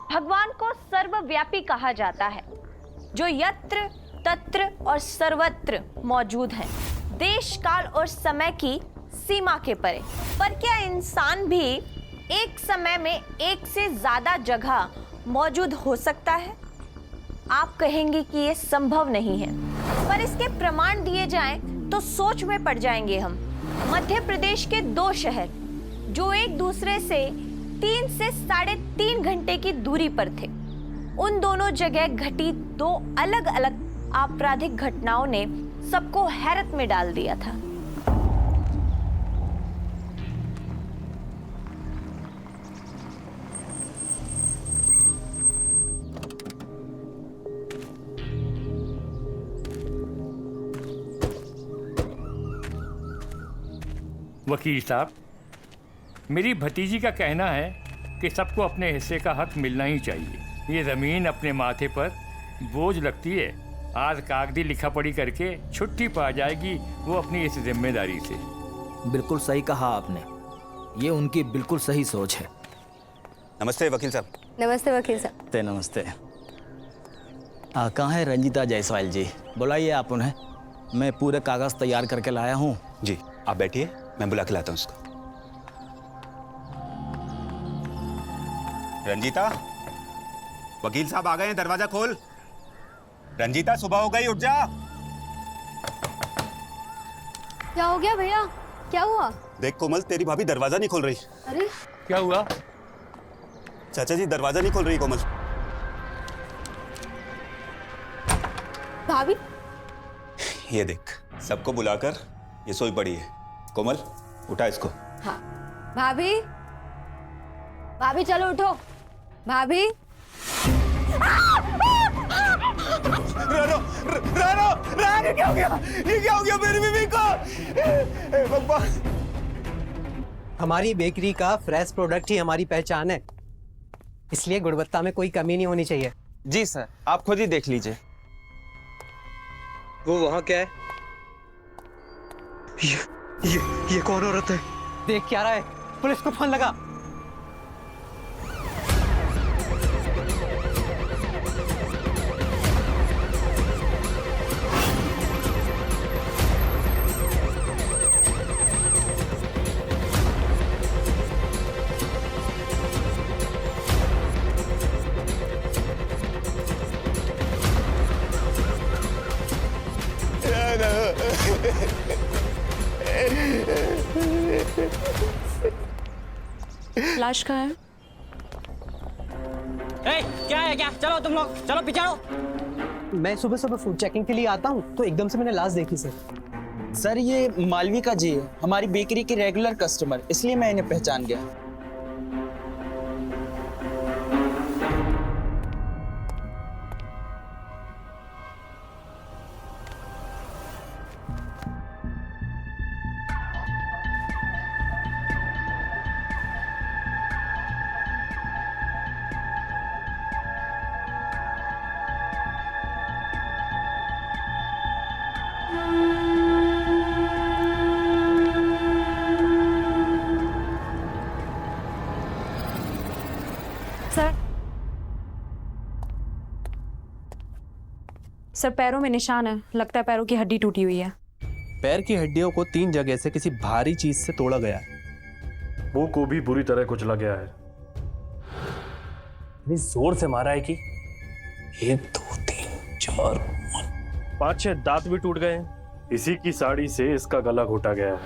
भगवान को सर्वव्यापी कहा जाता है, जो यत्र तत्र और सर्वत्र मौजूद है, देश काल और समय की सीमा के परे। पर क्या इंसान भी एक समय में एक से ज्यादा जगह मौजूद हो सकता है? आप कहेंगे कि ये संभव नहीं है, पर इसके प्रमाण दिए जाएं तो सोच में पड़ जाएंगे हम। मध्य प्रदेश के 2 शहर जो एक दूसरे से 3 से 3.5 घंटे की दूरी पर थे, उन दोनों जगह घटी 2 अलग अलग आपराधिक घटनाओं ने सबको हैरत में डाल दिया था। वकील साहब, मेरी भतीजी का कहना है कि सबको अपने हिस्से का हक मिलना ही चाहिए। ये ज़मीन अपने माथे पर बोझ लगती है। आज कागजी लिखा पढ़ी करके छुट्टी पा जाएगी वो अपनी इस जिम्मेदारी से। बिल्कुल सही कहा आपने, ये उनकी बिल्कुल सही सोच है। नमस्ते वकील साहब। नमस्ते वकील साहब। नमस्ते। कहाँ है रंजीता जायसवाल जी? बुलाइए आप उन्हें, मैं पूरे कागज तैयार करके लाया हूँ। जी आप बैठिए, मैं बुला के लाता हूँ उसको। रंजीता, वकील साहब आ गए हैं, दरवाजा खोल। रंजीता, सुबह हो गई, उठ जा। क्या हो गया भैया? क्या हुआ? देख कोमल, तेरी भाभी दरवाजा नहीं खोल रही। अरे क्या हुआ? चाचा जी दरवाजा नहीं खोल रही कोमल। भाभी? ये देख, सबको बुलाकर ये सोई पड़ी है। कोमल उठा इसको। हाँ भाभी, भाभी चलो उठो। भाभी रानो, रानो, रानो, क्या हो गया? ये क्या हो गया मेरी बीवी को? हे भगवान! हमारी बेकरी का फ्रेश प्रोडक्ट ही हमारी पहचान है, इसलिए गुणवत्ता में कोई कमी नहीं होनी चाहिए। जी सर, आप खुद ही देख लीजिए। वो वहाँ क्या है? ये कौन औरत है? देख क्या रहा है? पुलिस को फोन लगा। लाश कहाँ है? क्या है क्या? चलो तुम लोग, चलो पीछे आओ। मैं सुबह सुबह फूड चेकिंग के लिए आता हूँ तो एकदम से मैंने लाश देखी सर। सर ये मालविका जी है, हमारी बेकरी के रेगुलर कस्टमर, इसलिए मैं इन्हें पहचान गया। सर पैरों में निशान है, लगता है पैरों की हड्डी टूटी हुई है। पैर की हड्डियों को 3 जगह से किसी भारी चीज से तोड़ा गया है। मुंह को भी बुरी तरह कुचला गया है। इतनी जोर से मारा है कि 1 2 3 4 5-6 दांत भी टूट गए हैं। इसी की साड़ी से इसका गला घोटा गया है।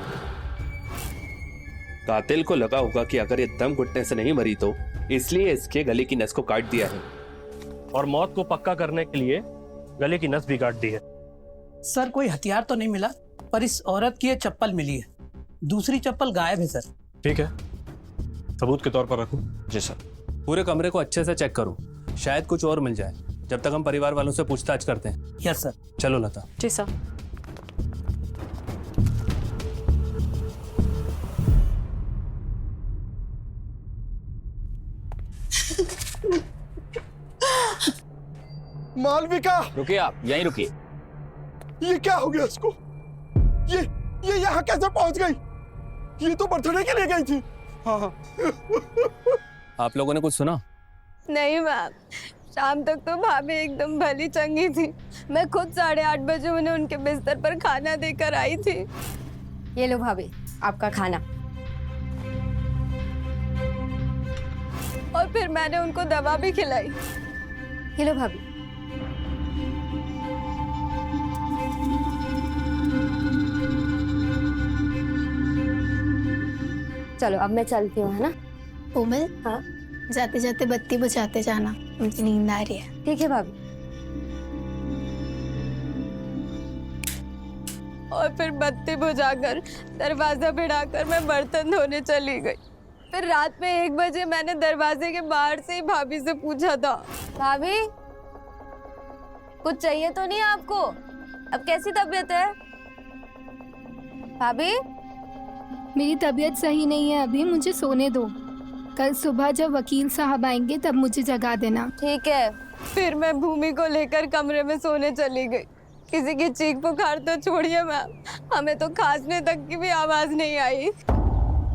कातिल को लगा होगा कि अगर ये दम घुटने से नहीं मरी तो इसलिए इसके गले की नस को काट दिया है, और मौत को पक्का करने के लिए गले की नस भी काट दी है। सर कोई हथियार तो नहीं मिला, पर इस औरत की ये चप्पल मिली है। दूसरी चप्पल गायब है सर। ठीक है, सबूत के तौर पर रखूं। जी सर। पूरे कमरे को अच्छे से चेक करो, शायद कुछ और मिल जाए, जब तक हम परिवार वालों से पूछताछ करते हैं। Yes sir. चलो लता। जी सर। मालविका, रुकिए आप, यहीं रुकिए। ये क्या हो गया इसको? ये यहाँ कैसे पहुंच गई? ये तो बर्थडे के लिए गई थी। आप लोगों ने कुछ सुना? नहीं मैम, शाम तक तो भाभी एकदम भली चंगी थी। मैं खुद 8:30 बजे उन्हें उनके बिस्तर पर खाना देकर आई थी। ये लो भाभी, आपका खाना। और फिर मैंने उनको दवा भी खिलाई। ये लो भाभी। चलो अब मैं चलती हूँ, है ना? कोमल, हाँ जाते जाते बत्ती बुझाते जाना, मुझे नींद आ रही है। ठीक है भाभी। और फिर बत्ती बुझाकर दरवाजा भिड़ाकर मैं बर्तन धोने चली गई। फिर रात में 1 बजे मैंने दरवाजे के बाहर से ही भाभी से पूछा था, भाभी कुछ चाहिए तो नहीं आपको? अब कैसी तबीयत है भाभी? मेरी तबीयत सही नहीं है अभी, मुझे सोने दो। कल सुबह जब वकील साहब आएंगे तब मुझे जगा देना। ठीक है। फिर मैं भूमि को लेकर कमरे में सोने चली गई। किसी की चीख पुकार तो छोड़िए मैम, हमें तो खांसने तक की भी आवाज नहीं आई।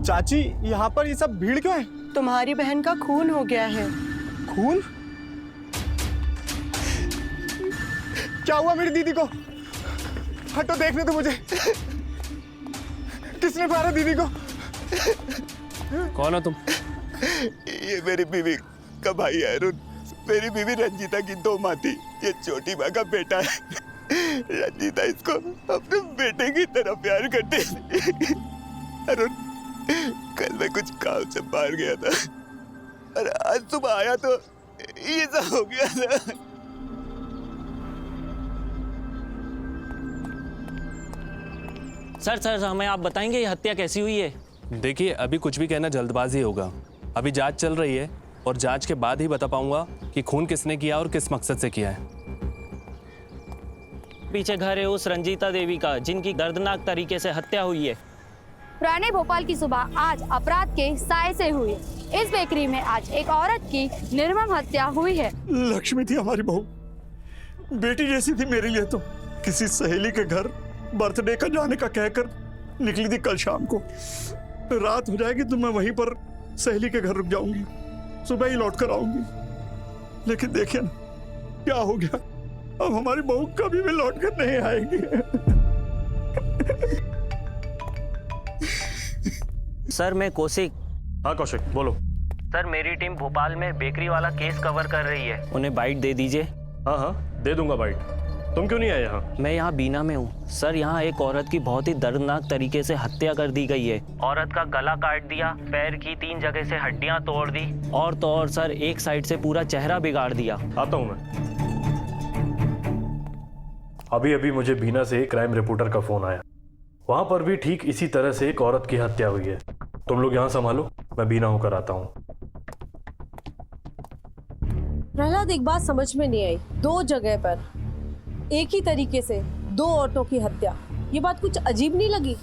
चाची, यहाँ पर ये सब भीड़ क्यों है? तुम्हारी बहन का खून हो गया है। खून? क्या हुआ मेरी दीदी को? हटो, देखने दो मुझे। किसने मारा दीदी को? कौन हो तुम? ये मेरी बीवी का भाई है अरुण। मेरी बीवी रंजीता की 2 माँ थी। ये छोटी माँ का बेटा है। रंजीता इसको अपने बेटे की तरह प्यार करती थी। अरुण, कल मैं कुछ काम से बाहर गया था और आज सुबह आया तो ये सब हो गया था। सर हमें आप बताएंगे ये हत्या कैसी हुई है? देखिए, अभी कुछ भी कहना जल्दबाजी होगा। अभी जांच चल रही है और जांच के बाद ही बता पाऊंगा कि खून किसने किया और किस मकसद से किया है। पीछे घर है उस रंजीता देवी का जिनकी दर्दनाक तरीके से हत्या हुई है। पुराने भोपाल की सुबह आज अपराध के साए से हुई। इस बेकरी में आज एक औरत की निर्मम हत्या हुई है। लक्ष्मी थी हमारी बहू, बेटी जैसी थी मेरे लिए। तो किसी सहेली के घर बर्थडे का जाने का कहकर निकली थी कल शाम को। रात हो जाएगी तो मैं वहीं पर सहेली के घर रुक जाऊंगी, सुबह ही लौट कर आऊंगी। लेकिन देखिए ना क्या हो गया, अब हमारी बहू कभी भी लौट कर नहीं आएगी। सर मैं कौशिक। हाँ कौशिक, बोलो। सर मेरी टीम भोपाल में बेकरी वाला केस कवर कर रही है, उन्हें बाइट दे दीजिए। हाँ दे दूंगा बाइट। तुम क्यों नहीं आए यहाँ? मैं यहाँ बीना में हूँ सर। यहाँ एक औरत की बहुत ही दर्दनाक तरीके से हत्या कर दी गई है। औरत का गला काट दिया, पैर की 3 जगह से हड्डियाँ तोड़ दी और तो और सर एक साइड से पूरा चेहरा बिगाड़ दिया। आता हूँ मैं। अभी अभी मुझे बीना से एक क्राइम रिपोर्टर का फोन आया। वहाँ पर भी ठीक इसी तरह से एक औरत की हत्या हुई है। तुम लोग यहाँ संभालो, मैं बीना होकर आता हूँ। प्रहलाद, एक बात समझ में नहीं आई। 2 जगह पर एक ही तरीके से 2 औरतों की हत्या, ये बात कुछ अजीब नहीं लगी?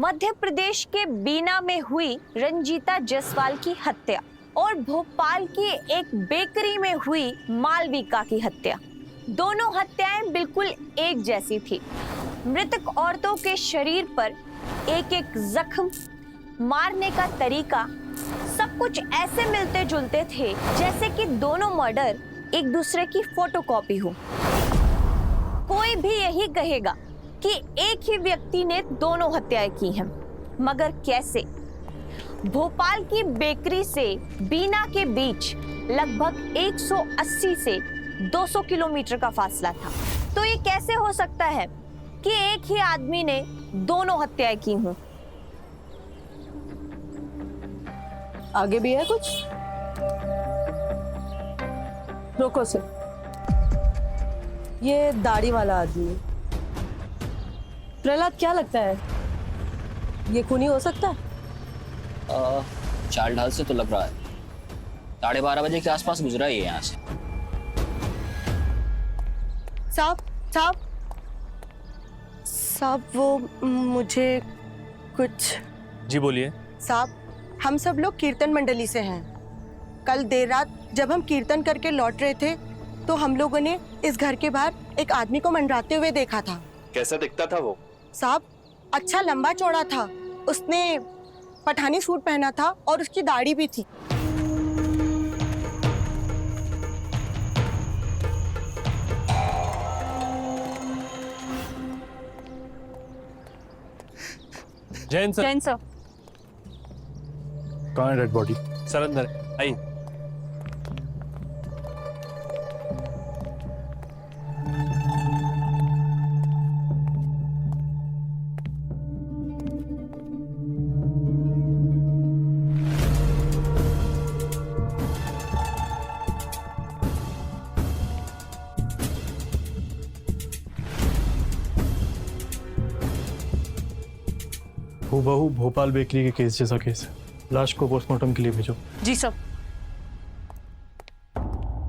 मध्य प्रदेश के बीना में हुई रंजीता जायसवाल की हत्या और भोपाल की एक बेकरी में हुई मालविका की हत्या, दोनों हत्याएं बिल्कुल एक जैसी थी। मृतक औरतों के शरीर पर एक एक जख्म, मारने का तरीका, सब कुछ ऐसे मिलते जुलते थे जैसे कि दोनों मर्डर एक दूसरे की फोटोकॉपी हो। कोई भी यही कहेगा कि एक ही व्यक्ति ने दोनों हत्याएं की हैं, मगर कैसे? भोपाल की बेकरी से बीना के बीच लगभग 180 से 200 किलोमीटर का फासला था। तो ये कैसे हो सकता है कि एक ही आदमी ने दोनों हत्याएं की हों? आगे भी है कुछ? रोको सर, ये दाढ़ी वाला आदमी प्रहलाद, क्या लगता है ये खूनी हो सकता है? चाल ढाल से तो लग रहा है। 12:30 बजे के आसपास गुजरा ही है यहाँ से। साहब वो मुझे कुछ। जी बोलिए। साहब, हम सब लोग कीर्तन मंडली से हैं। कल देर रात जब हम कीर्तन करके लौट रहे थे तो हम लोगों ने इस घर के बाहर एक आदमी को मंडराते हुए देखा था। कैसा दिखता था वो? साहब, अच्छा लंबा चौड़ा था, उसने पठानी सूट पहना था और उसकी दाढ़ी भी थी। जैन सर। जैन सर। कहाँ है डेड बॉडी? सर अंदर आई। हूबहू भोपाल बेकरी के केस जैसा केस है। लाश को पोस्टमार्टम के लिए भेजो। जी सर।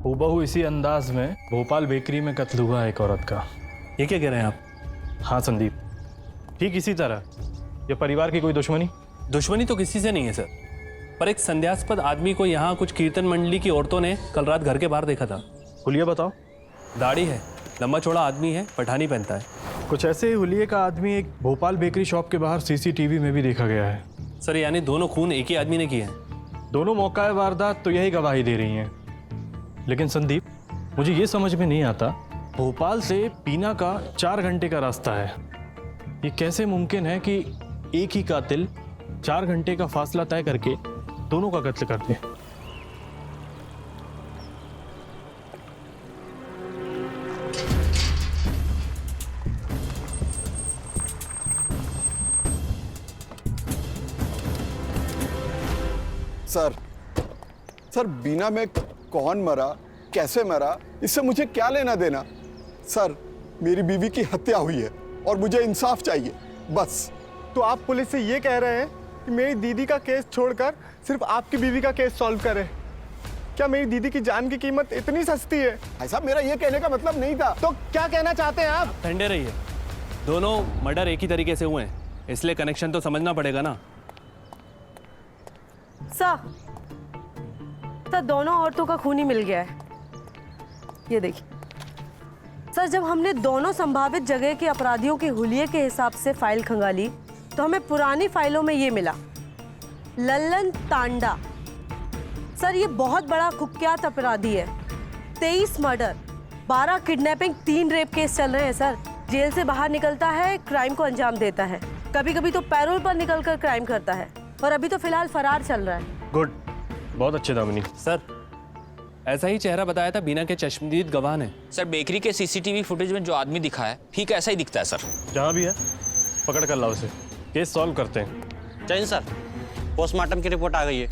हूबहू इसी अंदाज में भोपाल बेकरी में कत्ल हुआ है एक औरत का। ये क्या कह रहे हैं आप? हाँ संदीप, ठीक इसी तरह। ये परिवार की कोई दुश्मनी? दुश्मनी तो किसी से नहीं है सर, पर एक संदेहास्पद आदमी को यहाँ कुछ कीर्तन मंडली की औरतों ने कल रात घर के बाहर देखा था। हुलिया बताओ। दाढ़ी है, लंबा चौड़ा आदमी है, पठानी पहनता है। कुछ ऐसे ही हुलिये का आदमी एक भोपाल बेकरी शॉप के बाहर सीसीटीवी में भी देखा गया है। सर यानी दोनों खून एक ही आदमी ने किए हैं? दोनों मौका वारदात तो यही गवाही दे रही हैं। लेकिन संदीप, मुझे ये समझ में नहीं आता, भोपाल से पीना का 4 घंटे का रास्ता है। ये कैसे मुमकिन है कि एक ही कातिल 4 घंटे का फासला तय करके दोनों का कत्ल कर दे? सर बीना में कौन मरा, कैसे मरा, इससे मुझे क्या लेना देना? सर मेरी बीवी की हत्या हुई है और मुझे इंसाफ चाहिए, बस। तो आप पुलिस से ये कह रहे हैं कि मेरी दीदी का केस छोड़कर सिर्फ आपकी बीवी का केस सॉल्व करें? क्या मेरी दीदी की जान की कीमत इतनी सस्ती है? ऐसा मेरा ये कहने का मतलब नहीं था। तो क्या कहना चाहते हैं आप? ठंडे रहिए, दोनों मर्डर एक ही तरीके से हुए हैं, इसलिए कनेक्शन तो समझना पड़ेगा ना। सर दोनों औरतों का खून ही मिल गया है। ये देखिए सर, जब हमने दोनों संभावित जगह के अपराधियों के हुलिये के हिसाब से फाइल खंगाली तो हमें पुरानी फाइलों में ये मिला, लल्लन तांडा। सर ये बहुत बड़ा कुख्यात अपराधी है। 23 मर्डर, 12 किडनैपिंग, 3 रेप केस चल रहे हैं सर। जेल से बाहर निकलता है, क्राइम को अंजाम देता है, कभी कभी तो पैरोल पर निकलकर क्राइम करता है, और अभी तो फिलहाल फरार चल रहा है। गुड, बहुत अच्छे दामिनी। सर ऐसा ही चेहरा बताया था बीना के चश्मदीद गवाह ने। सर बेकरी के सीसीटीवी फुटेज में जो आदमी दिखा है ठीक ऐसा ही दिखता है सर। जहाँ भी है पकड़ कर लाओ उसे, केस सॉल्व करते हैं। जैन सर, पोस्टमार्टम की रिपोर्ट आ गई है।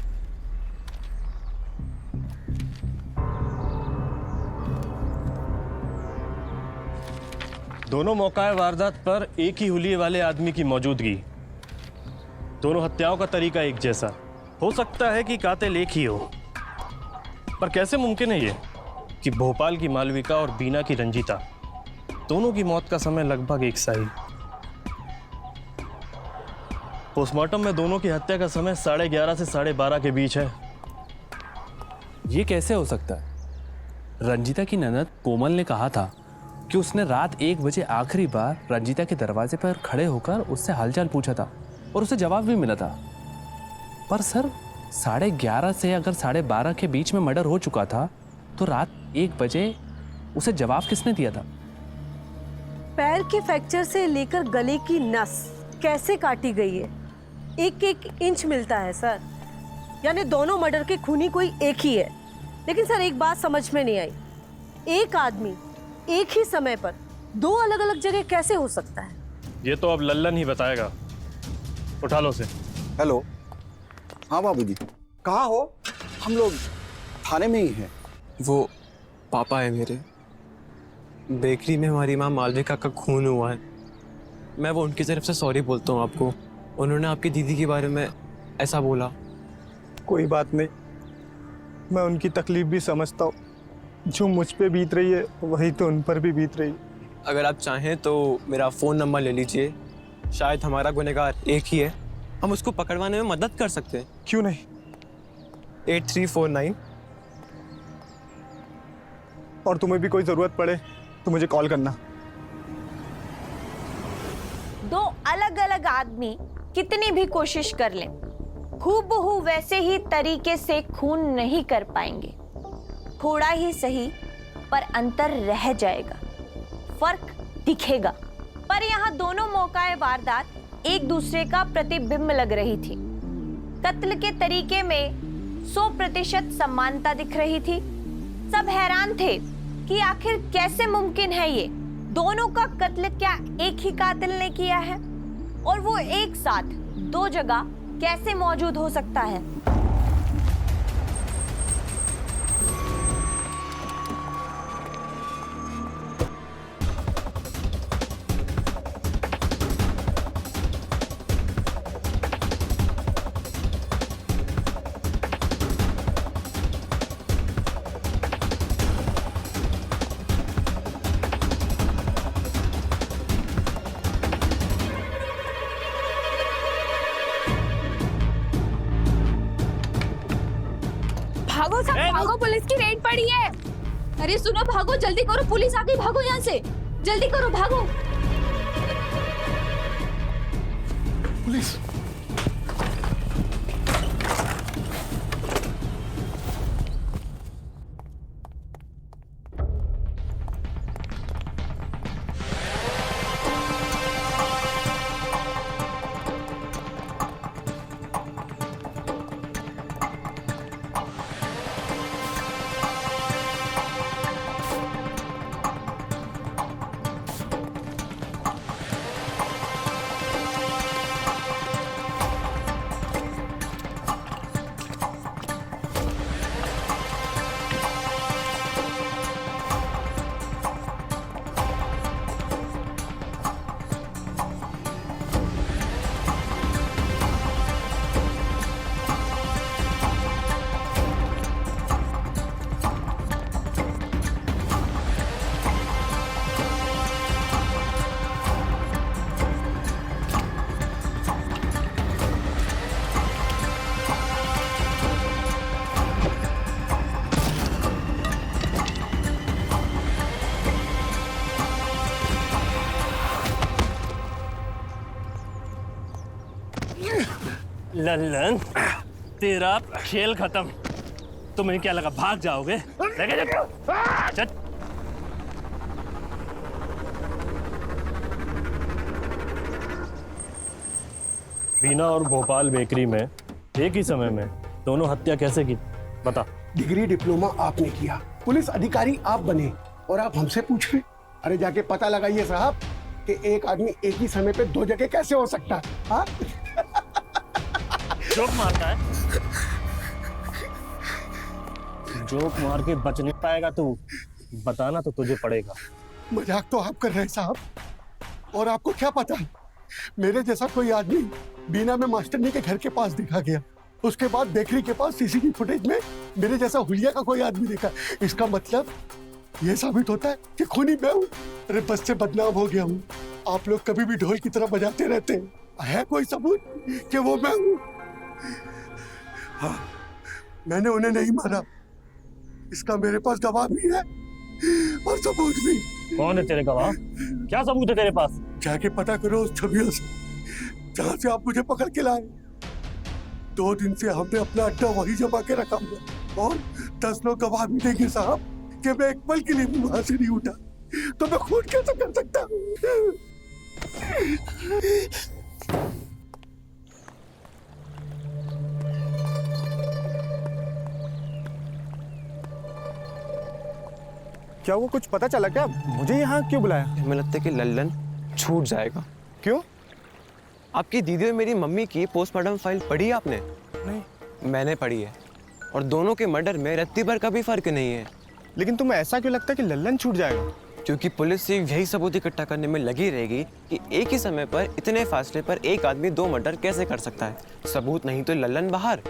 दोनों मौका वारदात पर एक ही हुलिये वाले आदमी की मौजूदगी। दोनों हत्याओं का तरीका एक जैसा। हो सकता है कि कातिल एक ही हो, पर कैसे मुमकिन है ये कि भोपाल की मालविका और बीना की रंजीता, दोनों की मौत का समय लगभग एक सा ही। पोस्टमार्टम में दोनों की हत्या का समय 11:30 से 12:30 के बीच है। ये कैसे हो सकता है? रंजीता की ननद कोमल ने कहा था कि उसने रात 1 बजे आखिरी बार रंजीता के दरवाजे पर खड़े होकर उससे हालचाल पूछा था और उसे जवाब भी मिला था। पर सर 11:30 से अगर 12:30 के बीच में मर्डर हो चुका था तो रात 1 बजे उसे जवाब किसने दिया था? पैर के फ्रैक्चर से लेकर गले की नस कैसे काटी गई है, 1-1 इंच मिलता है सर। यानी दोनों मर्डर के खूनी कोई एक ही है। लेकिन सर एक बात समझ में नहीं आई, एक आदमी एक ही समय पर 2 अलग अलग जगह कैसे हो सकता है? ये तो अब लल्लन ही बताएगा। उठा लो उसे। हेलो, हाँ बाबूजी, कहाँ हो? हम लोग थाने में ही हैं। वो पापा है मेरे। बेकरी में हमारी माँ मालविका का खून हुआ है। मैं वो उनकी तरफ से सॉरी बोलता हूँ आपको। उन्होंने आपकी दीदी के बारे में ऐसा बोला। कोई बात नहीं, मैं उनकी तकलीफ भी समझता हूँ। जो मुझ पे बीत रही है वही तो उन पर भी बीत रही है। अगर आप चाहें तो मेरा फ़ोन नंबर ले लीजिए, शायद हमारा गुनहगार एक ही है, हम उसको पकड़वाने में मदद कर सकते हैं। क्यों नहीं? 8349। और तुम्हें भी कोई ज़रूरत पड़े तो मुझे कॉल करना। 2 अलग अलग आदमी कितनी भी कोशिश कर लें, हूबहू वैसे ही तरीके से खून नहीं कर पाएंगे। थोड़ा ही सही पर अंतर रह जाएगा, फर्क दिखेगा। पर यहाँ दोनों मौकाए वारदात एक दूसरे का प्रतिबिंब लग रही थी। कत्ल के तरीके में 100% समानता दिख रही थी। सब हैरान थे कि आखिर कैसे मुमकिन है ये, दोनों का कत्ल क्या एक ही कातिल ने किया है, और वो एक साथ दो जगह कैसे मौजूद हो सकता है। भागो सब भागो, पुलिस की रेड पड़ी है। अरे सुनो, भागो जल्दी करो, पुलिस आ गई, भागो यहाँ से, जल्दी करो भागो। पुलिस। लल्लन, तेरा खेल खत्म। तुम्हें क्या लगा भाग जाओगे? चल। बीना और भोपाल बेकरी में एक ही समय में दोनों हत्या कैसे की, बता। डिग्री डिप्लोमा आपने किया, पुलिस अधिकारी आप बने और आप हमसे पूछ रहे? अरे जाके पता लगाइए साहब कि एक आदमी एक ही समय पे दो जगह कैसे हो सकता है। हाँ? जोक मारता है, जोक मार के बच नहीं पाएगा तू, बताना तो तुझे पड़ेगा। मजाक तो आप कर रहे हैं साहब, और आपको क्या पता मेरे जैसा कोई आदमी बीना में मास्टरनी के घर के पास दिखा गया, उसके बाद बेकरी के पास सीसीटीवी फुटेज में मेरे जैसा हुलिया का कोई आदमी देखा। इसका मतलब ये साबित होता है कि खूनी मैं हूँ। अरे बस से बदनाम हो गया हूँ। आप लोग कभी भी ढोल की तरह बजाते रहते हैं, है कोई सबूत कि वो मैं हूँ? हाँ, मैंने उन्हें नहीं मारा, इसका मेरे पास गवाह भी है और सबूत भी। कौन है तेरे गवाह? क्या सबूत है तेरे पास? जाके पता करो उस छवियों से जहां से आप मुझे पकड़ के लाए। 2 दिन से हमने अपना अड्डा वही जमा के रखा हुआ और 10 लोग गवाह भी देंगे साहब कि मैं एक पल के लिए भी वहां से नहीं उठा, तो मैं खून कैसे कर सकता हूँ? क्या वो कुछ पता चला क्या? मुझे यहाँ क्यों बुलाया? हमें लगता है कि लल्लन छूट जाएगा। क्यों? आपकी दीदी और मेरी मम्मी की पोस्टमार्टम फाइल पढ़ी आपने? नहीं। मैंने पढ़ी है, और दोनों के मर्डर में रत्ती भर का भी फर्क नहीं है। लेकिन तुम्हें ऐसा क्यों लगता है कि लल्लन छूट जाएगा? क्योंकि पुलिस सिर्फ यही सबूत इकट्ठा करने में लगी रहेगी कि एक ही समय पर इतने फासले पर एक आदमी 2 मर्डर कैसे कर सकता है। सबूत नहीं तो लल्लन बाहर।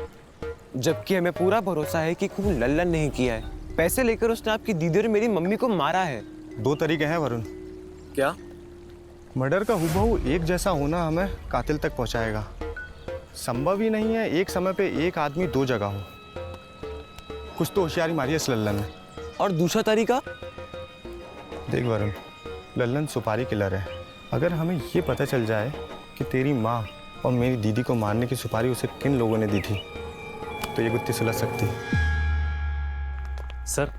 जबकि हमें पूरा भरोसा है कि खून लल्लन नहीं किया है। पैसे लेकर उसने आपकी दीदी और मेरी मम्मी को मारा है। 2 तरीके हैं वरुण। क्या? मर्डर का हुबहू एक जैसा होना हमें कातिल तक पहुंचाएगा। संभव ही नहीं है एक समय पे एक आदमी 2 जगह हो। कुछ तो होशियारी मारी है इस लल्लन ने। और दूसरा तरीका? देख वरुण, लल्लन सुपारी किलर है। अगर हमें ये पता चल जाए कि तेरी माँ और मेरी दीदी को मारने की सुपारी उसे किन लोगों ने दी थी, तो ये गुत्थी सुलझ सकती। सर,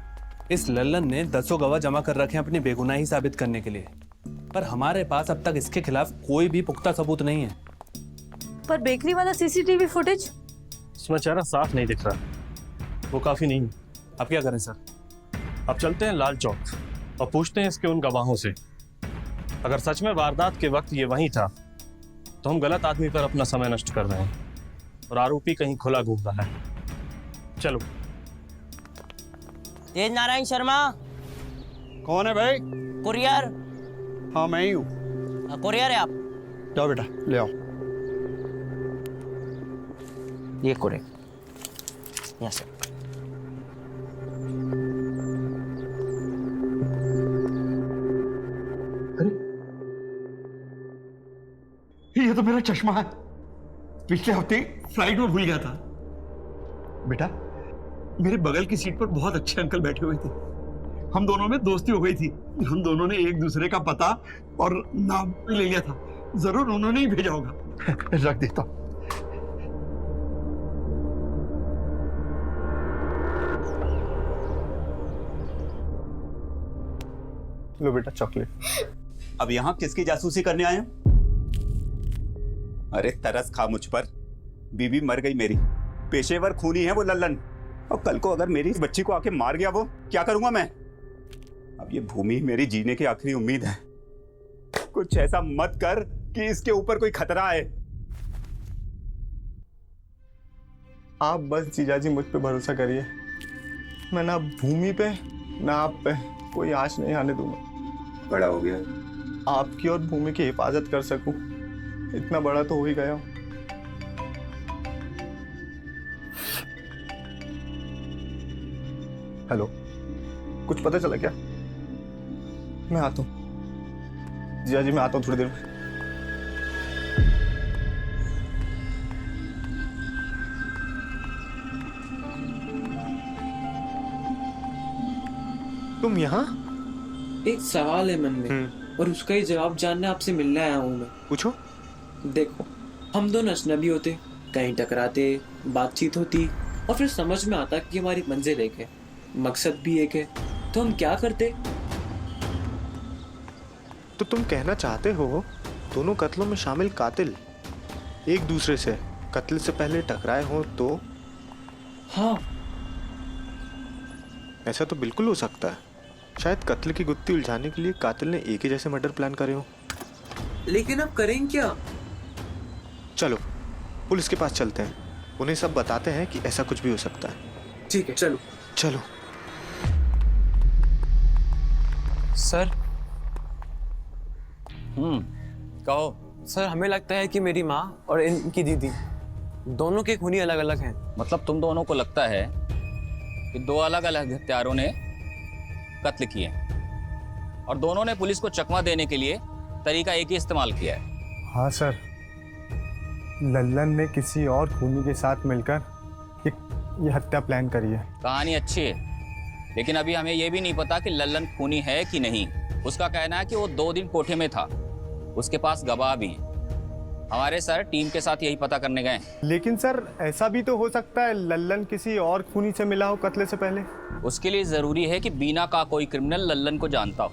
इस लल्लन ने 10 गवाह जमा कर रखे हैं अपनी बेगुनाही साबित करने के लिए, पर हमारे पास अब तक इसके खिलाफ कोई भी पुख्ता सबूत नहीं है। पर बेकरी वाला सीसीटीवी फुटेज? उसमें चेहरा साफ नहीं दिख रहा, वो काफी नहीं। अब क्या करें सर? अब चलते हैं लाल चौक और पूछते हैं इसके उन गवाहों से। अगर सच में वारदात के वक्त ये वहीं था तो हम गलत आदमी पर अपना समय नष्ट कर रहे हैं और आरोपी कहीं खुला घूम रहा है। चलो। तेज नारायण शर्मा। कौन है भाई? कुरियर। हाँ मैं ही हूँ। कुरियर है आप? जाओ बेटा ले आओ। ये कुरियर। यहाँ से। ये तो मेरा चश्मा है, पिछले हफ्ते फ्लाइट में भूल गया था। बेटा मेरे बगल की सीट पर बहुत अच्छे अंकल बैठे हुए थे, हम दोनों में दोस्ती हो गई थी। हम दोनों ने एक दूसरे का पता और नाम ले लिया था। जरूर उन्होंने ही भेजा होगा। रख देता हूं। लो बेटा चॉकलेट। अब यहाँ किसकी जासूसी करने आए हो? अरे तरस खा मुझ पर, बीवी मर गई मेरी, पेशेवर खूनी है वो लल्लन, और कल को अगर मेरी इस बच्ची को आके मार गया वो, क्या करूंगा मैं? अब ये भूमि मेरी जीने की आखिरी उम्मीद है। कुछ ऐसा मत कर कि इसके ऊपर कोई खतरा आए। आप बस जीजाजी मुझ पे भरोसा करिए, मैं ना भूमि पे ना आप पे कोई आँच नहीं आने दूंगा। बड़ा हो गया, आपकी और भूमि की हिफाजत कर सकूं, इतना बड़ा तो हो ही गया हूं। हेलो, कुछ पता चला क्या? मैं आता हूं जीजाजी, मैं आता हूं थोड़ी देर में। तुम यहाँ? एक सवाल है मन में और उसका ही जवाब जानने आपसे मिलने आया हूँ मैं। पूछो। देखो, हम दोनों अजनबी होते, कहीं टकराते, बातचीत होती और फिर समझ में आता कि हमारी मंजिल एक है, मकसद भी एक है, तो हम क्या करते? तो तुम कहना चाहते हो दोनों कत्लों में शामिल कातिल एक दूसरे से कत्ल से पहले टकराए हो तो? हाँ, ऐसा तो बिल्कुल हो सकता है। शायद कत्ल की गुत्थी उलझाने के लिए कातिल ने एक ही जैसे मर्डर प्लान करे हो। लेकिन अब करें क्या? चलो पुलिस के पास चलते हैं, उन्हें सब बताते हैं कि ऐसा कुछ भी हो सकता है। ठीक है, चलो। चलो। सर। कहो। सर, हमें लगता है कि मेरी माँ और इनकी दीदी दोनों के खूनी अलग अलग हैं। मतलब तुम दोनों को लगता है कि दो अलग अलग हत्यारों ने कत्ल किए और दोनों ने पुलिस को चकमा देने के लिए तरीका एक ही इस्तेमाल किया है? हाँ सर, लल्लन ने किसी और खूनी के साथ मिलकर ये हत्या प्लान करी है। कहानी अच्छी है, लेकिन अभी हमें यह भी नहीं पता कि लल्लन खूनी है कि नहीं। उसका कहना है कि वो 2 दिन कोठे में था, उसके पास गवाह भी हैं। हमारे सर टीम के साथ यही पता करने गए। लेकिन सर ऐसा भी तो हो सकता है लल्लन किसी और खूनी से मिला हो कत्ल से पहले। उसके लिए जरूरी है कि बीना का कोई क्रिमिनल लल्लन को जानता हो।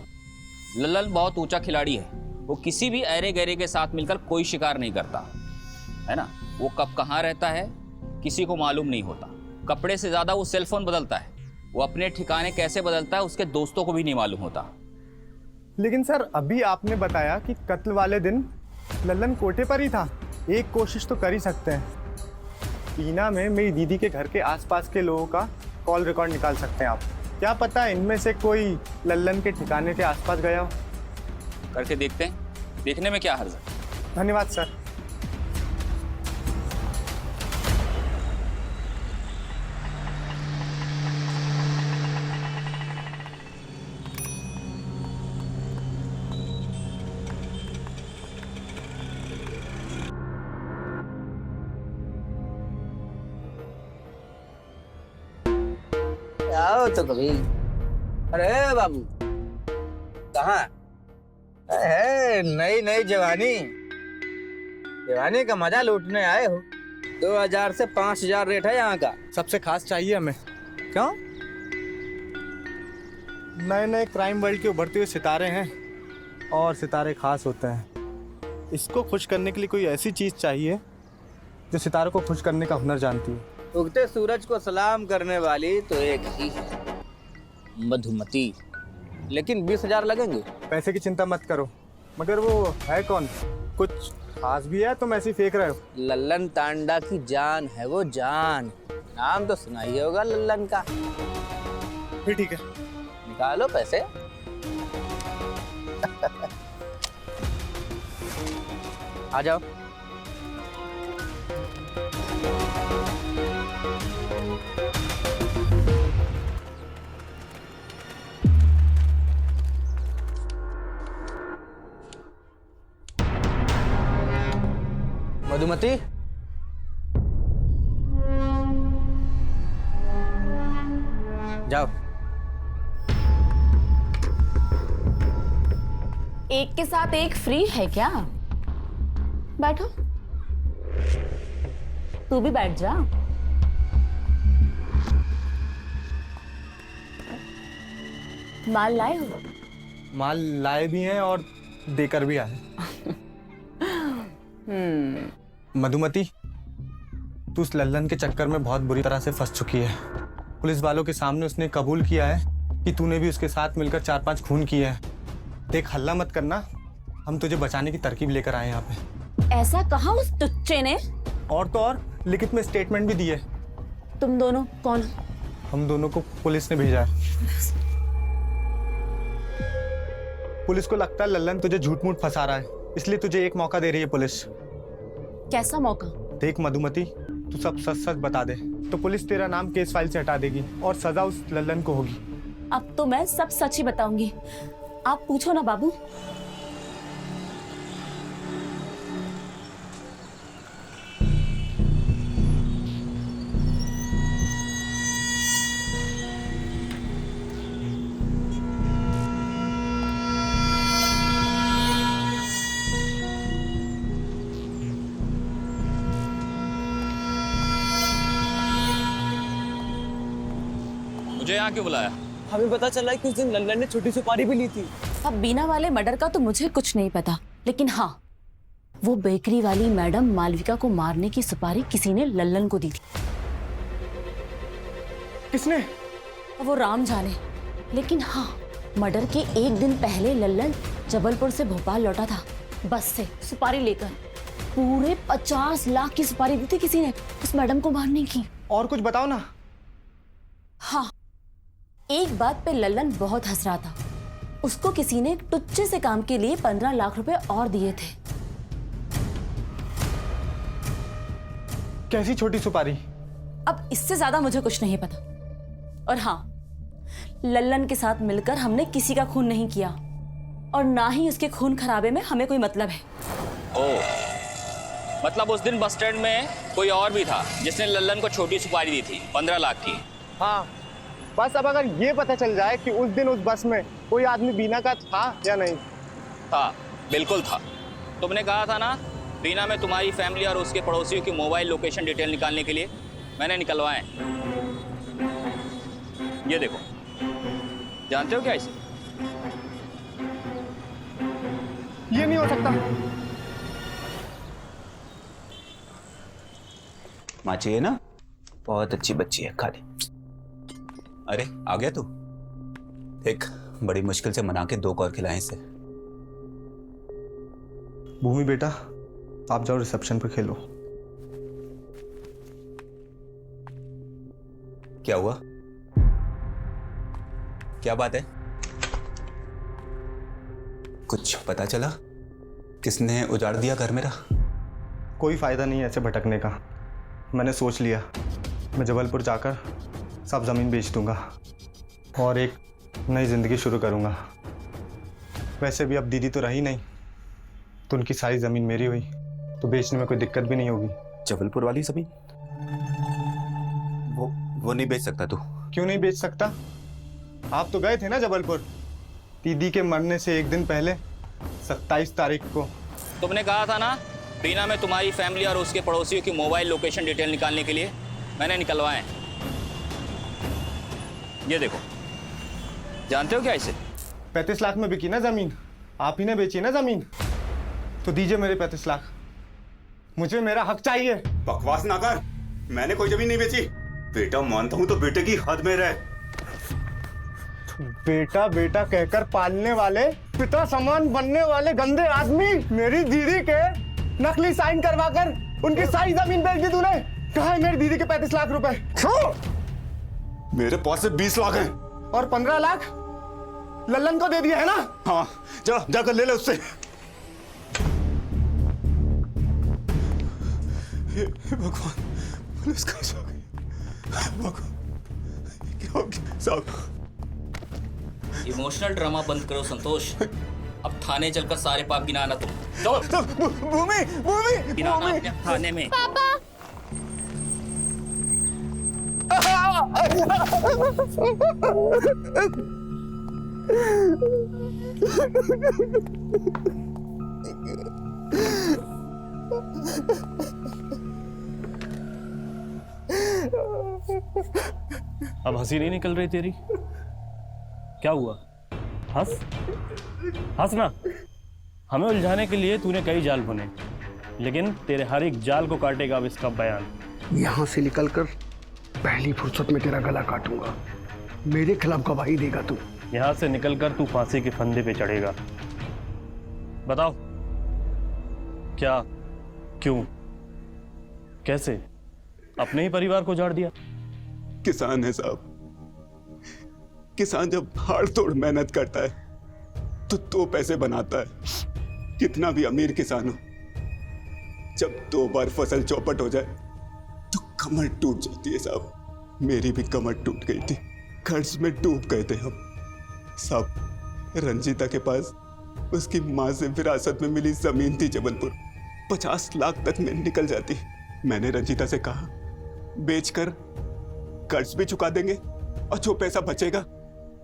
लल्लन बहुत ऊंचा खिलाड़ी है, वो किसी भी ऐरे गैरे के साथ मिलकर कोई शिकार नहीं करता है ना। वो कब कहाँ रहता है किसी को मालूम नहीं होता। कपड़े से ज्यादा वो सेल फोन बदलता है। वो अपने ठिकाने कैसे बदलता है उसके दोस्तों को भी नहीं मालूम होता। लेकिन सर अभी आपने बताया कि कत्ल वाले दिन लल्लन कोटे पर ही था। एक कोशिश तो कर ही सकते हैं, बीना में मेरी दीदी के घर के आसपास के लोगों का कॉल रिकॉर्ड निकाल सकते हैं आप। क्या पता इनमें से कोई लल्लन के ठिकाने के आसपास गया हो। करके देखते हैं, देखने में क्या हर्ज है। धन्यवाद सर। आओ तो कभी। अरे बाबू कहाँ है? नई नई जवानी, जवानी का मजा लूटने आए हो। 2000 से 5000 रेट है यहाँ का। सबसे खास चाहिए हमें। क्यों? नए नए क्राइम वर्ल्ड के उभरते हुए सितारे हैं और सितारे खास होते हैं। इसको खुश करने के लिए कोई ऐसी चीज़ चाहिए जो सितारों को खुश करने का हुनर जानती है। उगते सूरज को सलाम करने वाली तो एक ही है, मधुमती। लेकिन 20,000 लगेंगे। पैसे की चिंता मत करो, मगर वो है कौन? कुछ खास भी है? तुम ऐसे ही फेंक रहे हो। लल्लन तांडा की जान है वो, जान। नाम तो सुना ही होगा लल्लन का। फिर ठीक है, निकालो पैसे। आ जाओ। मधुमती, जाओ। एक के साथ एक फ्री है क्या? बैठो, तू भी बैठ जा। माल लाए हो? माल लाए भी हैं और देकर भी आए। मधुमती, तू उस लल्लन के चक्कर में बहुत बुरी तरह से फंस चुकी है। पुलिस वालों के सामने उसने कबूल किया है कि तूने भी उसके साथ मिलकर 4-5 खून किए हैं। देख, हल्ला मत करना, हम तुझे बचाने की तरकीब लेकर आए यहाँ पे। ऐसा कहा उस टुच्चे ने? और तो और लिखित में स्टेटमेंट भी दी है। तुम दोनों कौन? हम दोनों को पुलिस ने भेजा है। पुलिस को लगता है लल्लन तुझे झूठ मूठ फंसा रहा है, इसलिए तुझे एक मौका दे रही है पुलिस। कैसा मौका? देख मधुमती, तू सब सच सच बता दे तो पुलिस तेरा नाम केस फाइल से हटा देगी और सजा उस लल्लन को होगी। अब तो मैं सब सच ही बताऊंगी। आप पूछो ना बाबू। मुझे यहाँ क्यों बुलाया? हमें पता चला है कि उस दिन लल्लन ने छोटी सुपारी भी ली थी। अब बीना वाले मर्डर का तो मुझे कुछ नहीं पता, लेकिन हाँ, वो बेकरी वाली मैडम मालविका को मारने की सुपारी किसी ने लल्लन को दी थी। किसने? वो राम जाने, लेकिन हाँ, मर्डर के एक दिन पहले लल्लन जबलपुर से भोपाल लौटा था बस से सुपारी लेकर। पूरे 50 लाख की सुपारी दी थी किसी ने उस मैडम को मारने की। और कुछ बताओ ना। हाँ, एक बात पे लल्लन बहुत हंस रहा था। उसको किसी ने टुच्चे से काम के लिए 15 लाख रुपए और दिए थे। कैसी छोटी सुपारी? अब इससे ज्यादा मुझे कुछ नहीं पता। और हाँ, लल्लन के साथ मिलकर हमने किसी का खून नहीं किया और ना ही उसके खून खराबे में हमें कोई मतलब है। ओह, मतलब उस दिन बस स्टैंड में कोई और भी था जिसने लल्लन को छोटी सुपारी दी थी 15 लाख की। हाँ, बस अब अगर ये पता चल जाए कि उस दिन उस बस में कोई आदमी बीना का था या नहीं। था, बिल्कुल था। तुमने कहा था ना, बीना में तुम्हारी फैमिली और उसके पड़ोसियों की मोबाइल लोकेशन डिटेल निकालने के लिए। मैंने निकलवाए। ये देखो, जानते हो क्या इसे? ये नहीं हो सकता। माँ चाहिए ना? बहुत अच्छी बच्ची है, खा ले। अरे आ गया तू? एक बड़ी मुश्किल से मना के 2 और खिलाए इसे। भूमि बेटा, आप जाओ रिसेप्शन पे खेलो। क्या हुआ? क्या बात है? कुछ पता चला? किसने उजाड़ दिया घर मेरा? कोई फायदा नहीं है ऐसे भटकने का। मैंने सोच लिया, मैं जबलपुर जाकर सब ज़मीन बेच दूंगा और एक नई ज़िंदगी शुरू करूंगा। वैसे भी अब दीदी तो रही नहीं, तो उनकी सारी ज़मीन मेरी हुई, तो बेचने में कोई दिक्कत भी नहीं होगी। जबलपुर वाली ज़मीन? वो नहीं बेच सकता तू। क्यों नहीं बेच सकता? आप तो गए थे ना जबलपुर दीदी के मरने से एक दिन पहले, 27 तारीख को। तुमने कहा था ना, बीना में तुम्हारी फैमिली और उसके पड़ोसियों की मोबाइल लोकेशन डिटेल निकालने के लिए। मैंने निकलवाए। ये देखो, जानते हो क्या इसे? 35 लाख में बिकी ना ज़मीन, आप ही ने बेची ना ज़मीन, तो दीजिए मेरे 35 लाख। मुझे मेरा हक चाहिए। बकवास ना कर, मैंने कोई जमीन नहीं बेची। बेटा मानता हूँ तो बेटे की हद में रह। बेटा बेटा कहकर पालने वाले, पिता समान बनने वाले गंदे आदमी, मेरी दीदी के नकली साइन करवाकर उनकी सारी जमीन बेच दी तूने। कहाँ है मेरी दीदी के 35 लाख रुपए? मेरे पास से 20 लाख हैं। और 15 लाख लल्लन को दे दिया है ना? हाँ, जा जाकर ले ले उससे। हे भगवान, पुलिस कहाँ आ गई? भगवान, क्या हो गया साहब? इमोशनल ड्रामा बंद करो संतोष। अब थाने चलकर सारे पाप गिनाना तुम। चलो। भूमि भूमि गिनाना अपने थाने में। पापा अब हंसी नहीं निकल रही तेरी? क्या हुआ? हंस हंस ना। हमें उलझाने के लिए तूने कई जाल बुने, लेकिन तेरे हर एक जाल को काटेगा अब इसका बयान। यहाँ से निकलकर पहली फुर्सत में तेरा गला काटूंगा। मेरे खिलाफ गवाही देगा तू। यहाँ से निकलकर तू फांसी के फंदे पे चढ़ेगा। बताओ क्या, क्यों, कैसे अपने ही परिवार को उजाड़ दिया? किसान है साहब। किसान जब हाड़ तोड़ मेहनत करता है तो 2 पैसे बनाता है। कितना भी अमीर किसान हो, जब 2 बार फसल चौपट हो जाए तो कमर टूट जाती है साहब। मेरी भी कमर टूट गई थी, कर्ज में डूब गए थे हम साहब। रंजीता के पास उसकी माँ से विरासत में मिली जमीन थी जबलपुर, 50 लाख तक में निकल जाती। मैंने रंजीता से कहा बेचकर कर्ज भी चुका देंगे और जो पैसा बचेगा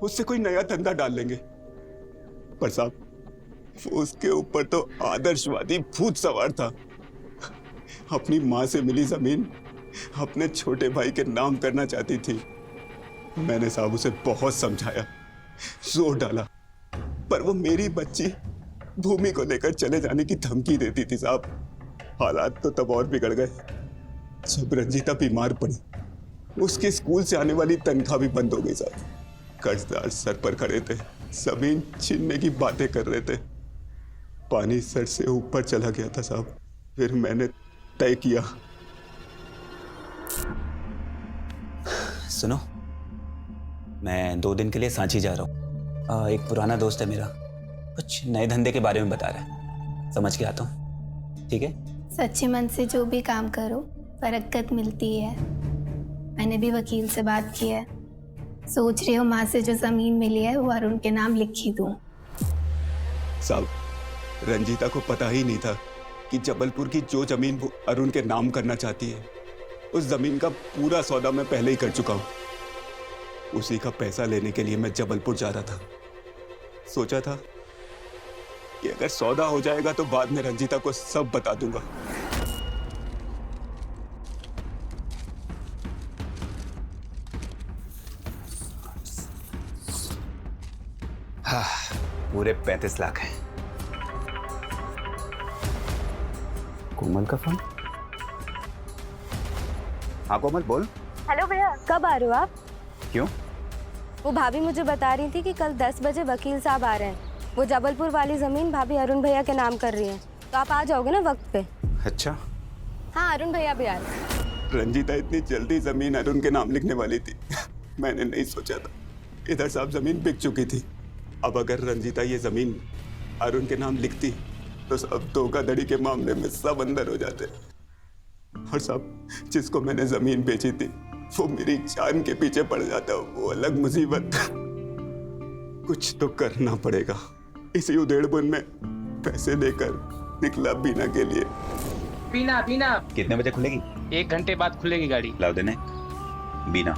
उससे कोई नया धंधा डाल लेंगे। पर साहब उसके ऊपर तो आदर्शवादी भूत सवार था। अपनी माँ से मिली जमीन अपने छोटे भाई के नाम करना चाहती थी। मैंने साहब उसे बहुत समझाया, जोर डाला, पर वो मेरी बच्ची भूमि को लेकर चले जाने की धमकी देती थी साहब। हालात तो तब और बिगड़ गए जब रंजीता बीमार पड़ी। उसके स्कूल से आने वाली तनख्वाह भी बंद हो गई साहब। कर्जदार सर पर खड़े थे, जमीन छीनने की बातें कर रहे थे। पानी सर से ऊपर चला गया था साहब। फिर मैंने तय किया। सुनो, मैं 2 दिन के लिए सांची जा रहा हूँ। एक पुराना दोस्त है मेरा, कुछ नए धंधे के बारे में बता रहा है, समझ के आता हूँ। ठीक है? सच्चे मन से जो भी काम करो बरकत मिलती है। मैंने भी वकील से बात की है, सोच रही हूँ माँ से जो जमीन मिली है वो अरुण के नाम लिखी दूँ। साहब रंजीता को पता ही नहीं था कि जबलपुर की जो जमीन वो अरुण के नाम करना चाहती है, उस जमीन का पूरा सौदा मैं पहले ही कर चुका हूँ। उसी का पैसा लेने के लिए मैं जबलपुर जा रहा था। सोचा था कि अगर सौदा हो जाएगा तो बाद में रंजीता को सब बता दूंगा। हाँ, पूरे 35 लाख हैं। कोमल का फोन? हाँ कोमल बोल। हेलो भैया, कब आ रहे हो आप? क्यों? वो भाभी मुझे बता रही थी कि कल 10 बजे वकील साहब आ रहे हैं। वो जबलपुर वाली जमीन भाभी अरुण भैया के नाम कर रही हैं, तो आप आ जाओगे ना वक्त पे? अच्छा। हाँ, अरुण भैया भी आ रहे हैं। रंजीता इतनी जल्दी जमीन अरुण के नाम लिखने वाली थी मैंने नहीं सोचा था। इधर साहब जमीन बिक चुकी थी। अब अगर रंजीता ये जमीन अरुण के नाम लिखती तो सब धोखाधड़ी के मामले में सब अंदर हो जाते। और साहब जिसको मैंने जमीन बेची थी वो मेरी जान के पीछे पड़ जाता, वो अलग मुसीबत। कुछ तो करना पड़ेगा। इसी उधेड़बुन में पैसे लेकर निकला बीना के लिए। बीना कितने बजे खुलेगी? 1 घंटे बाद खुलेगी गाड़ी। लाओ देने बीना।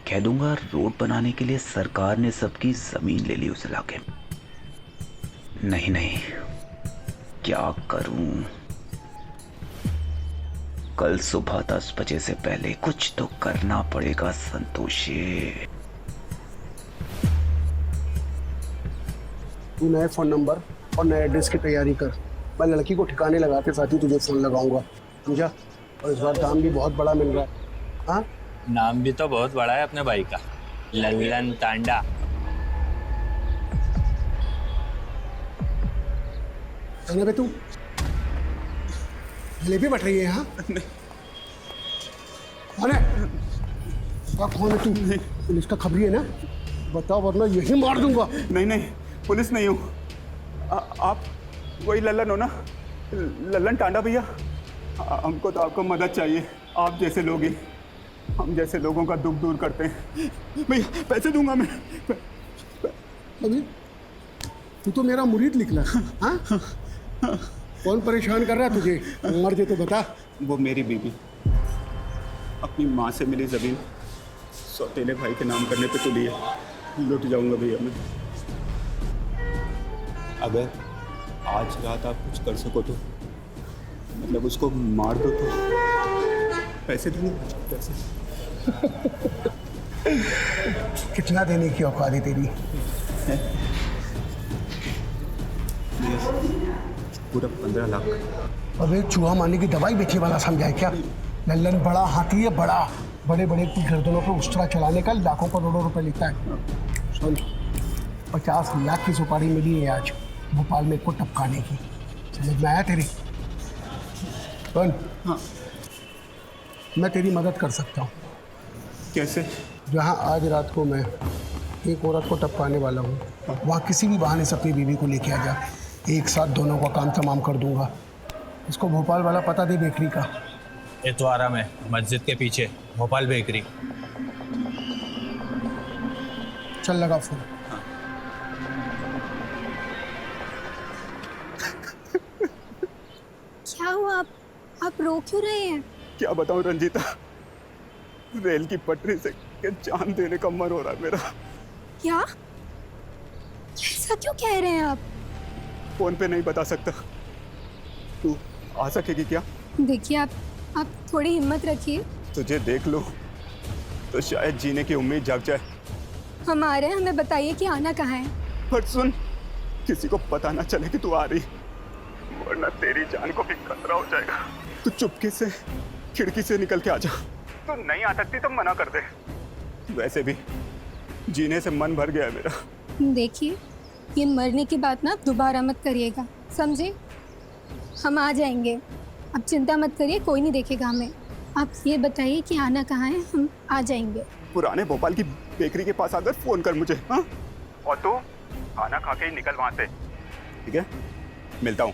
कह दूंगा रोड बनाने के लिए सरकार ने सबकी जमीन ले ली उस इलाके में। नहीं, क्या करूं? कल सुबह 10 बजे से पहले कुछ तो करना पड़ेगा संतोषी। तू नए फोन नंबर और नए एड्रेस की तैयारी कर। मैं लड़की को ठिकाने लगाते साथ ही तुझे फोन लगाऊंगा, समझा? और इस बार काम भी बहुत बड़ा मिल रहा है। हाँ, नाम भी तो बहुत बड़ा है अपने भाई का, लल्लन टांडा। कहना बे, तू जलेबी बट रही है? हाँ, कौन है? कौन है तू? पुलिस का खबरी है ना? बताओ वरना यही मार दूंगा। नहीं नहीं, पुलिस नहीं हूँ। आप वही लल्लन हो ना? लल्लन टांडा भैया। हमको तो आपको मदद चाहिए। आप जैसे लोग ही हम जैसे लोगों का दुख दूर करते हैं। भैया पैसे दूंगा मैं। अभी तू तो मेरा मुरीद निकला। हाँ, कौन परेशान कर रहा है तुझे? मर्द तो बता। वो मेरी बीवी अपनी माँ से मिली जमीन सौतेले भाई के नाम करने पे तुली है। लुट जाऊंगा भैया मैं। अगर आज रात आप कुछ कर सको तो, मतलब उसको मार दो तो पैसे दूंगा। पैसे कितना देने की औकात है तेरी? पूरा 15 लाख। अबे चूहा मारने की दवाई बेचने वाला समझा है क्या? लल्लन बड़ा हाथी है, बड़ा। बड़े बड़े की गर्दनों पर उस्तरा चलाने का लाखों करोड़ों रुपए लिखता है। सुन, 50 लाख की सुपारी मिली है आज भोपाल में को टपकाने की। समझ में आया तेरी? सुन, हाँ, मैं तेरी मदद कर सकता हूँ। कैसे? जहाँ आज रात को मैं एक औरत को टपकाने वाला हूँ, वहाँ किसी भी बहाने से अपनी बीवी को लेके आ जा। एक साथ दोनों का काम तमाम कर दूंगा। इसको भोपाल वाला पता दे बेकरी का। इतवारा में मस्जिद के पीछे भोपाल बेकरी। चल लगा फोन। क्या हुआ? आप रो क्यों रहे हैं? क्या बताऊं रंजीता, रेल की पटरी से जान देने का मन हो रहा है मेरा। क्या? ऐसा क्यों कह रहे हैं आप? फोन पे नहीं बता सकता। तू आ सकेगी क्या? देखिए आप थोड़ी हिम्मत रखिए। तुझे देख लो तो शायद जीने की उम्मीद जाग जाए। हम आ रहे हैं, हमें बताइए कि आना कहाँ है। पर सुन, किसी को पता ना चले कि तू आ रही, वरना तेरी जान को भी खतरा हो जाएगा। तू चुपके से खिड़की से निकल के आ जा। तू नहीं आ सकती तो मना कर दे। वैसे भी जीने से मन भर गया है मेरा। देखिए, ये मरने की बात ना दोबारा मत करिएगा, समझे? हम आ जाएंगे, अब चिंता मत करिए, कोई नहीं देखेगा हमें। आप ये बताइए कि आना कहाँ है, हम आ जाएंगे। पुराने भोपाल की बेकरी के पास आकर फोन कर मुझे। हाँ, और तू खाना खा के ही निकल वहां से, ठीक है? मिलता हूँ।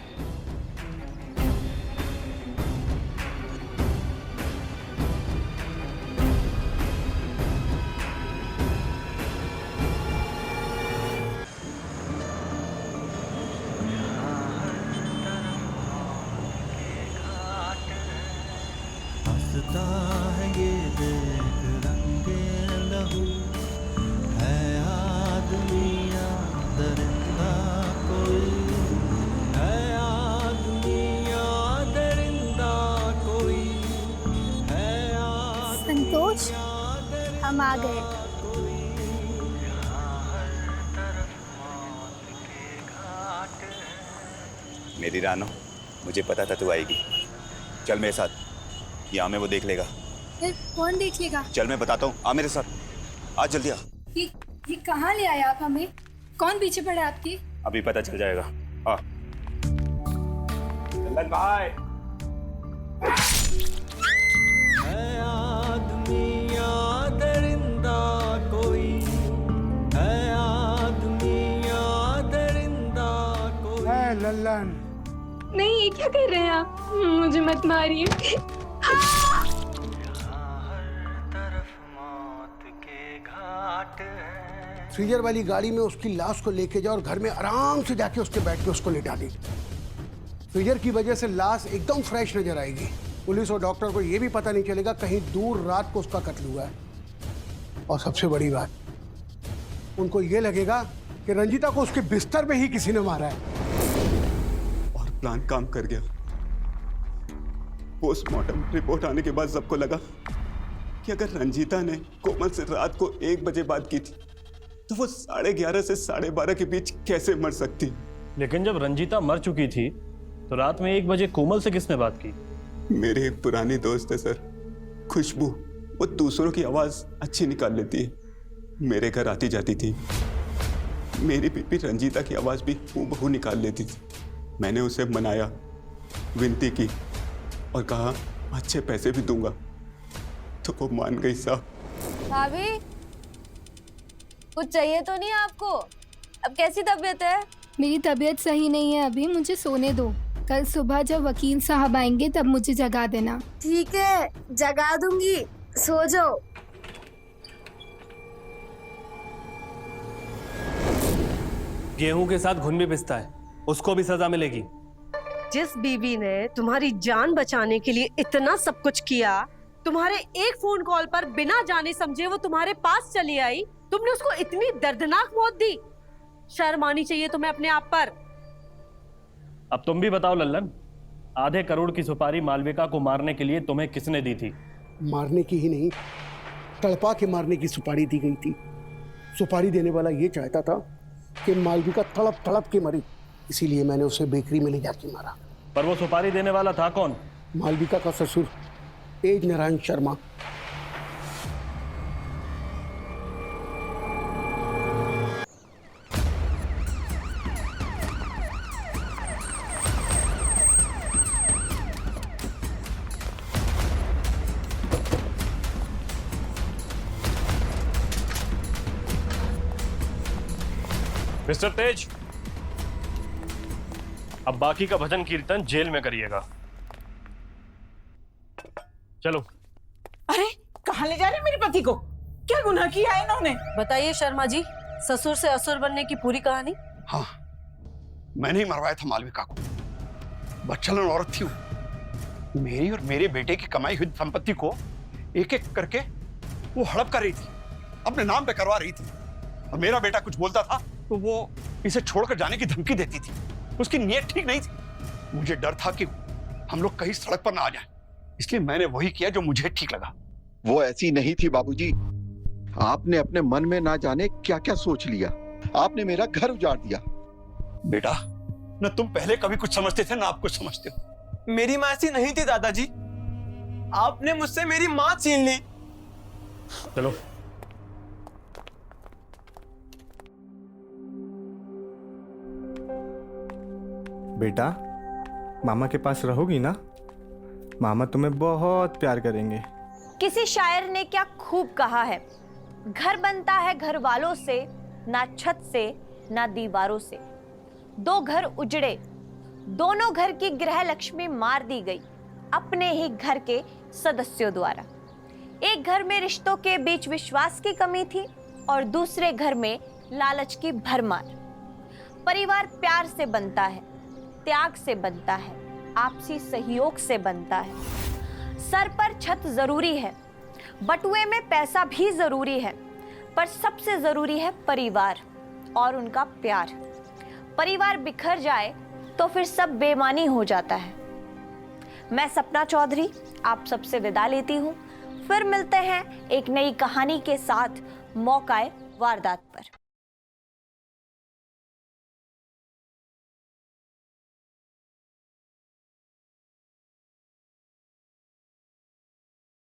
संतोष, हम आ गए। मेरी रानो, मुझे पता था तू आएगी। चल मेरे साथ, यहाँ में वो देख लेगा। फिर कौन देख लेगा? चल मैं बताता हूँ, आ मेरे साथ, आ जल्दी आ। ये कहाँ ले आए आप हमें? कौन पीछे पड़ा आपके? अभी पता चल जाएगा। आ लल्लन भाई। लल्लन, नहीं, ये क्या कर रहे हैं आप? मुझे मत मारिए। फ्रीजर वाली गाड़ी में उसकी लाश को लेके जाओ और घर में आराम से जाके उसके बैठ के उसको लिटा दी। फ्रीजर की वजह से लाश एकदम फ्रेश नजर आएगी। पुलिस और डॉक्टर को ये भी पता नहीं चलेगा कहीं दूर रात को उसका कत्ल हुआ है। और सबसे बड़ी बात, उनको ये लगेगा कि रंजीता को उसके बिस्तर पे ही किसी ने मारा है। और प्लान काम कर गया। पोस्टमार्टम रिपोर्ट आने के बाद सबको लगा कि अगर रंजीता ने कोमल से रात को 1 बजे बात की थी तो वो 11:30 से 12:30 के बीच कैसे मर सकती। लेकिन जब रंजीता मर चुकी थी तो रात में 1 बजे कोमल से किसने बात की? मेरे एक पुरानी दोस्त है सर, खुशबू। वो दूसरों की आवाज अच्छी निकाल लेती है। मेरे घर आती जाती थी। मेरी बीबी रंजीता की आवाज भी हूबहू निकाल लेती थी। मैंने उसे मनाया, विनती की और कहा अच्छे पैसे भी दूंगा, तो वो मान गई साहब। भाभी, कुछ चाहिए तो नहीं आपको? अब कैसी तबीयत है? मेरी तबीयत सही नहीं है अभी, मुझे सोने दो। कल सुबह जब वकील साहब आएंगे तब मुझे जगा देना। ठीक है, जगा दूंगी, सो जाओ। गेहूं के साथ घुन भी पिसता है, उसको भी सजा मिलेगी। जिस बीवी ने तुम्हारी जान बचाने के लिए इतना सब कुछ किया, तुम्हारे एक फोन कॉल पर बिना जाने समझे वो तुम्हारे पास चली आई, तुमने उसको इतनी दर्दनाक मौत दी। शर्म आनी चाहिए तुम्हें अपने आप पर। अब तुम भी बताओ लल्लन, आधे करोड़ की सुपारी मालविका को मारने के लिए तुम्हें किसने दी थी? मारने की ही नहीं, तड़पा के मारने की सुपारी दी गई थी। सुपारी देने वाला ये चाहता था कि मालविका तड़प तड़प के मरी, इसीलिए मैंने उसे बेकरी में ले जाके मारा। पर वो सुपारी देने वाला था कौन? मालविका का ससुर तेज नारायण शर्मा। मिस्टर तेज, अब बाकी का भजन कीर्तन जेल में करिएगा। चलो। अरे कहाँ ले जा रहे मेरे पति को? क्या गुनाह किया है इन्होंने? बताइए शर्मा जी, ससुर से असुर बनने की पूरी कहानी। हाँ, मैंने ही मरवाया था मालविका को। बच्चलन औरत थी वो। मेरी और मेरे बेटे की कमाई हुई संपत्ति को एक एक करके वो हड़प कर रही थी, अपने नाम पे करवा रही थी। और मेरा बेटा कुछ बोलता था तो वो इसे छोड़कर जाने की धमकी देती थी। उसकी नीयत ठीक नहीं थी। मुझे डर था कि हम लोग कहीं सड़क पर ना आ जाएं, इसलिए मैंने वही किया जो मुझे ठीक लगा। वो ऐसी नहीं थी बाबूजी। आपने अपने मन में ना जाने क्या क्या सोच लिया। आपने मेरा घर उजाड़ दिया। बेटा, न तुम पहले कभी कुछ समझते थे ना आप कुछ समझते हो। मेरी माँ ऐसी नहीं थी दादाजी, आपने मुझसे मेरी माँ छीन ली। चलो। बेटा, मामा के पास रहोगी ना? मामा तुम्हें बहुत प्यार करेंगे। किसी शायर ने क्या खूब कहा है, घर बनता है घर वालों से, ना छत से ना दीवारों से। 2 घर उजड़े, दोनों घर की गृह लक्ष्मी मार दी गई अपने ही घर के सदस्यों द्वारा। एक घर में रिश्तों के बीच विश्वास की कमी थी और दूसरे घर में लालच की भरमार। परिवार प्यार से बनता है, त्याग से बनता है, आपसी सहयोग से बनता है। सर पर छत जरूरी है, बटुए में पैसा भी जरूरी है, पर सबसे जरूरी है परिवार और उनका प्यार। परिवार बिखर जाए तो फिर सब बेमानी हो जाता है। मैं सपना चौधरी आप सबसे विदा लेती हूँ। फिर मिलते हैं एक नई कहानी के साथ मौकाए वारदात पर।